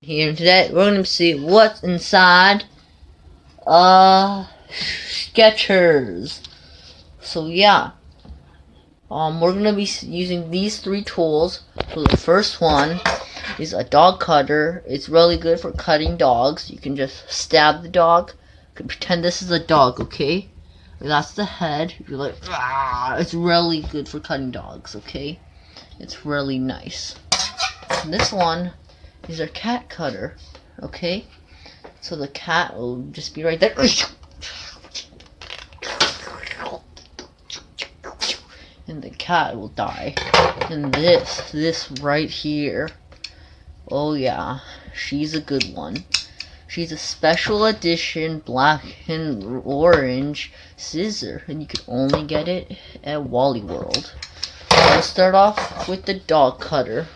Here and today we're gonna see what's inside Skechers. So yeah, we're gonna be using these three tools. So the first one is a dog cutter. It's really good for cutting dogs. You can just stab the dog. You can pretend this is a dog, okay? That's the head. You're like, ah! It's really good for cutting dogs, okay? It's really nice. And this one is our cat cutter, okay? So the cat will just be right there. And the cat will die. And this right here, oh yeah, she's a good one. She's a special edition black and orange scissor, and you can only get it at Wally World. Let's start off with the dog cutter.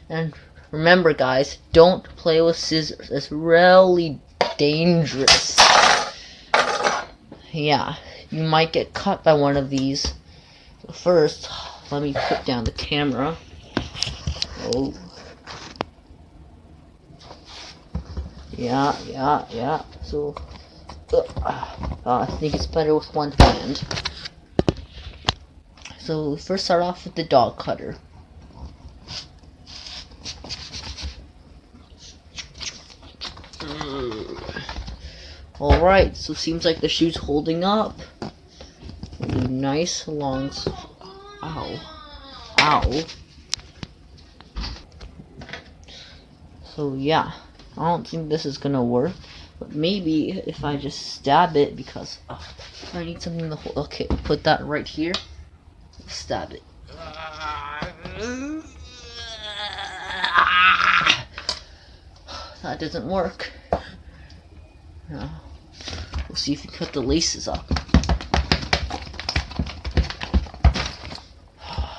And remember guys, don't play with scissors. It's really dangerous. Yeah, you might get cut by one of these. First, let me put down the camera. Oh. Yeah. So, I think it's better with one hand. So, we first start off with the dog cutter. Alright, so seems like the shoe's holding up. Nice long. Ow. So yeah, I don't think this is gonna work, but maybe if I just stab it, because I need something to hold. Okay, put that right here. Stab it. That doesn't work. No. We'll see if you cut the laces up.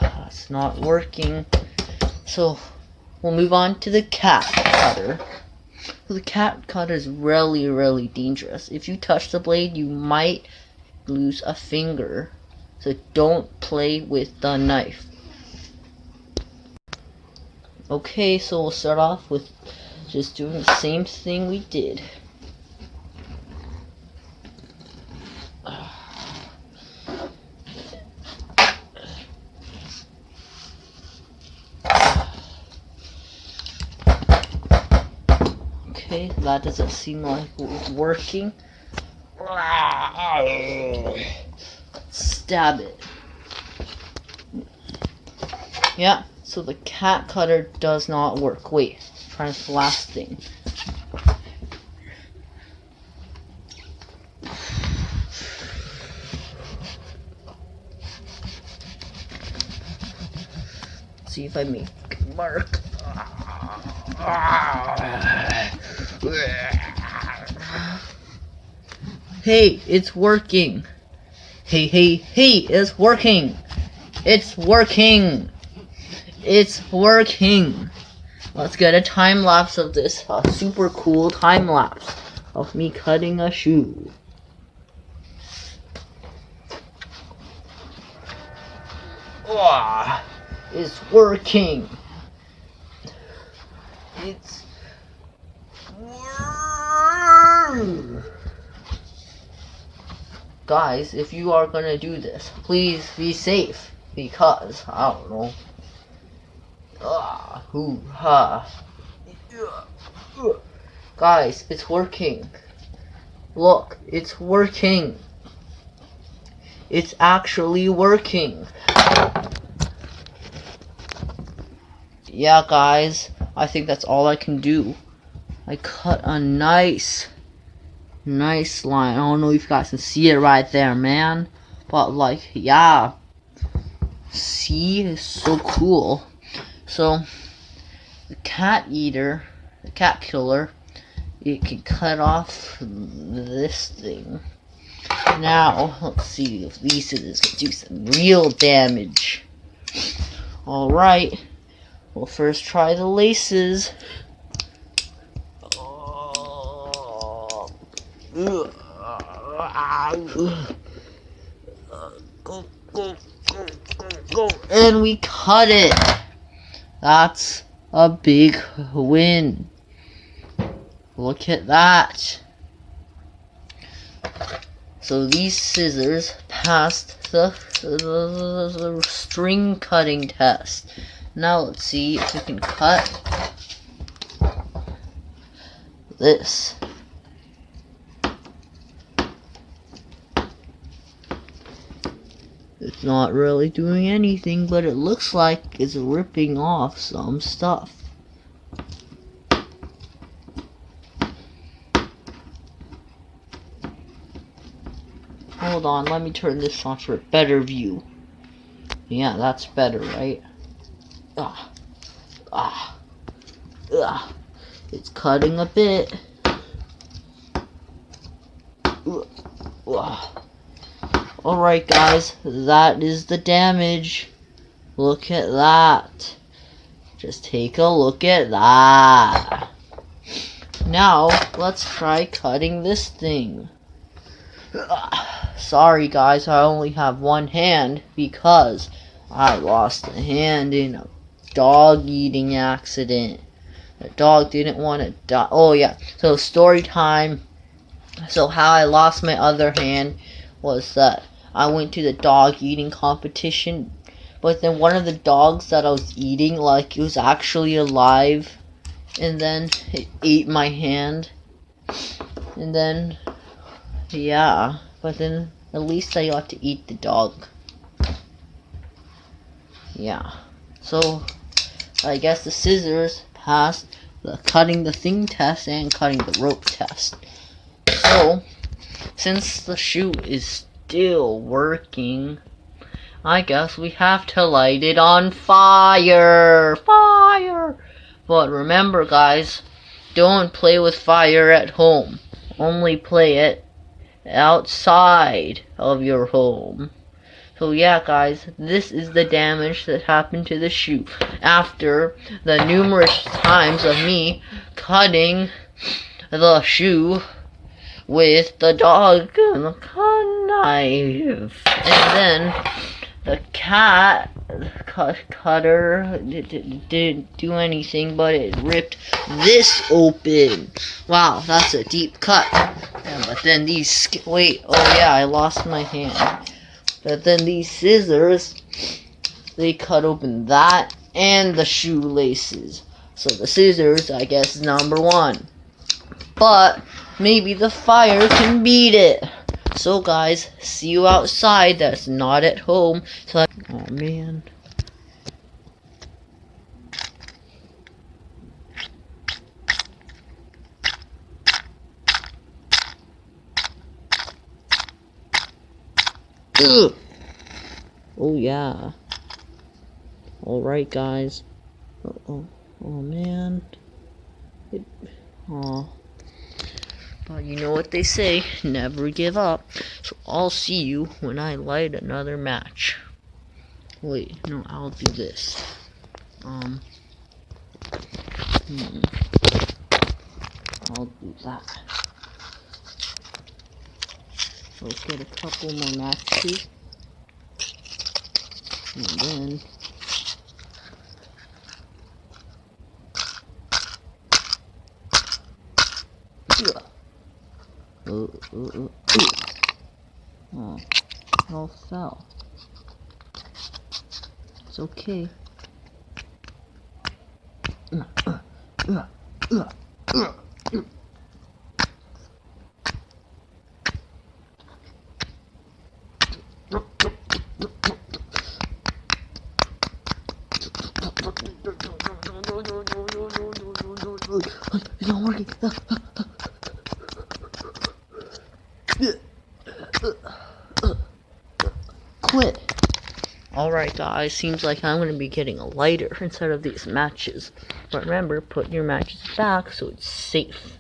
That's not working. So we'll move on to the cat cutter. The cat cutter is really dangerous. If you touch the blade, you might lose a finger. So don't play with the knife. Okay, so we'll start off with just doing the same thing we did. Okay, that doesn't seem like it's working. Stab it. Yeah, so the cat cutter does not work. Wait, try this last thing. See if I make a mark. Hey, it's working. Hey, it's working. It's working. Let's get a time lapse of this. A super cool time lapse of me cutting a shoe. Oh, it's working. It's guys, if you are gonna do this, please be safe, because I don't know. Guys, it's working. Look, it's working. It's actually working. Yeah, guys, I think that's all I can do. I cut a nice line. I don't know if you guys can see it right there, man. But like, yeah. See, it's so cool. So, the cat killer, it can cut off this thing. Now, let's see if these scissors can do some real damage. Alright. We'll first try the laces. And we cut it. That's a big win. Look at that. So these scissors passed the string cutting test. Now let's see if we can cut this. It's not really doing anything, but it looks like it's ripping off some stuff. Hold on, let me turn this on for a better view. Yeah, that's better, right? It's cutting a bit. Alright guys, that is the damage. Look at that. Just take a look at that. Now, let's try cutting this thing. Sorry guys, I only have one hand because I lost a hand in a dog eating accident. The dog didn't want to die. Oh yeah, so story time. So how I lost my other hand was that I went to the dog eating competition, but then one of the dogs that I was eating, like, it was actually alive, and then it ate my hand, and then, yeah, but then at least I got to eat the dog. Yeah, so I guess the scissors passed the cutting the thing test and cutting the rope test. So, since the shoe is still working, I guess we have to light it on fire. Fire! But remember guys, don't play with fire at home. Only play it outside of your home. So yeah guys, this is the damage that happened to the shoe after the numerous times of me cutting the shoe with the dog and the knife. And then the cat cutter didn't do anything, but it ripped this open. Wow, that's a deep cut. Yeah, but then these, wait, oh yeah, I lost my hand. But then these scissors, they cut open that and the shoelaces. So the scissors, I guess, is number one. But maybe the fire can beat it. So guys, see you outside. That's not at home. So oh man. Ugh. Oh yeah. Alright guys. Oh man. But you know what they say, never give up. So I'll see you when I light another match. Wait, no, I'll do this. I'll do that. Let's get a couple more matches. And then oh, it all fell. It's okay. It's not working. Quit. Alright guys, seems like I'm going to be getting a lighter instead of these matches. But remember, put your matches back so it's safe.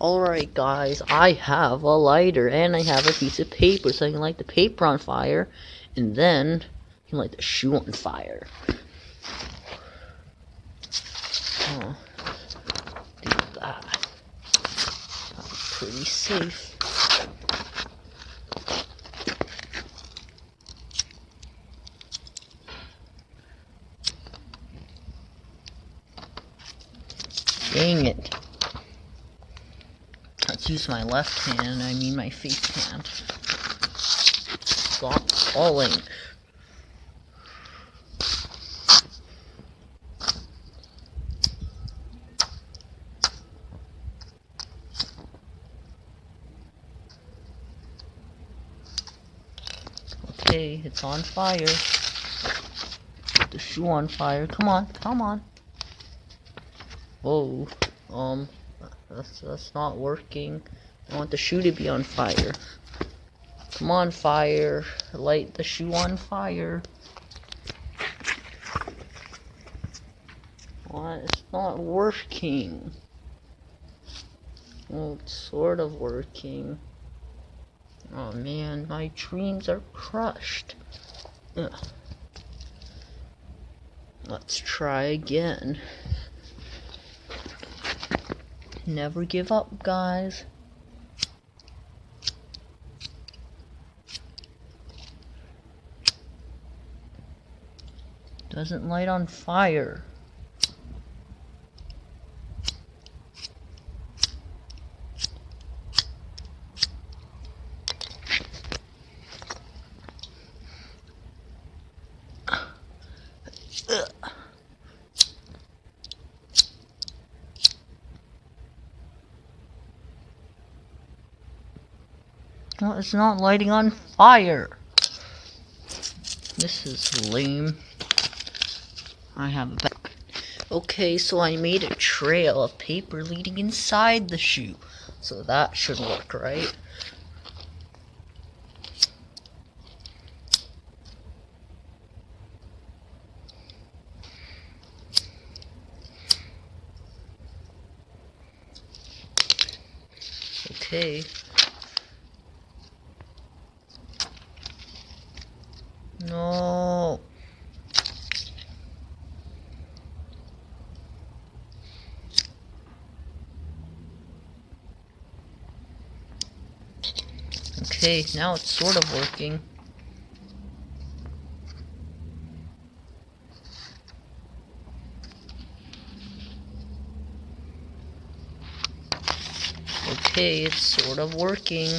Alright guys, I have a lighter and I have a piece of paper so I can light the paper on fire and then I can light the shoe on fire. Do that. That's pretty safe. Dang it. Let's use my left hand, I mean my face hand. Stop falling. Okay, it's on fire. Put the shoe on fire. Come on, come on. Whoa, that's not working. I want the shoe to be on fire. Come on, fire. Light the shoe on fire. What? It's not working. Well, it's sort of working. Oh man, my dreams are crushed. Ugh. Let's try again. Never give up, guys. Doesn't light on fire. Well, it's not lighting on fire. This is lame. I have a back. Okay, so I made a trail of paper leading inside the shoe. So that should work, right? Okay. No. Okay, now it's sort of working. Okay, it's sort of working.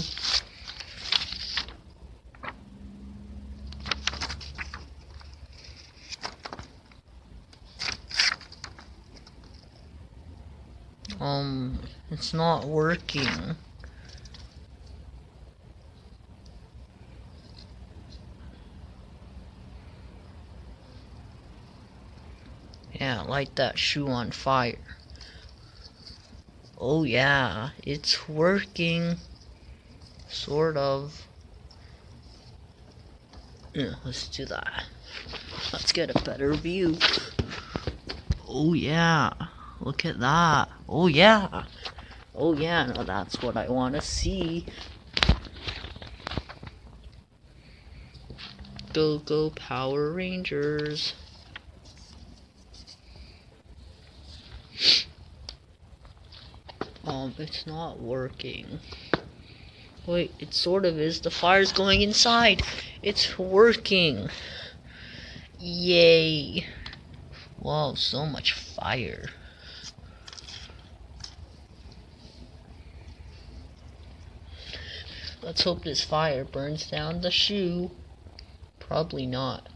It's not working. Yeah, light that shoe on fire. Oh yeah, it's working. Sort of. Yeah, let's do that. Let's get a better view. Oh yeah, look at that. Oh yeah. Oh yeah, no, that's what I want to see. Go, go, Power Rangers. It's not working. Wait, it sort of is. The fire's going inside. It's working. Yay. Wow, so much fire. Let's hope this fire burns down the shoe. Probably not.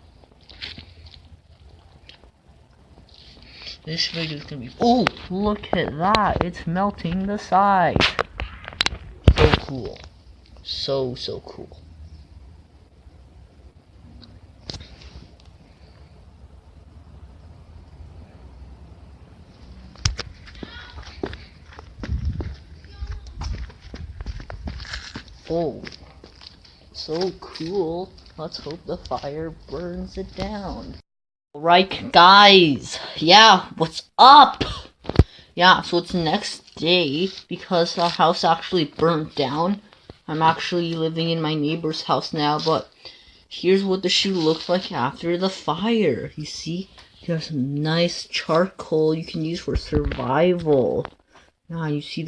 This video is gonna be. Oh, look at that! It's melting the side. So cool. So cool. Oh, so cool. Let's hope the fire burns it down. Alright guys, yeah, what's up? Yeah, so it's the next day because our house actually burnt down. I'm actually living in my neighbor's house now, but here's what the shoe looks like after the fire. You see, there's some nice charcoal you can use for survival. Yeah, you see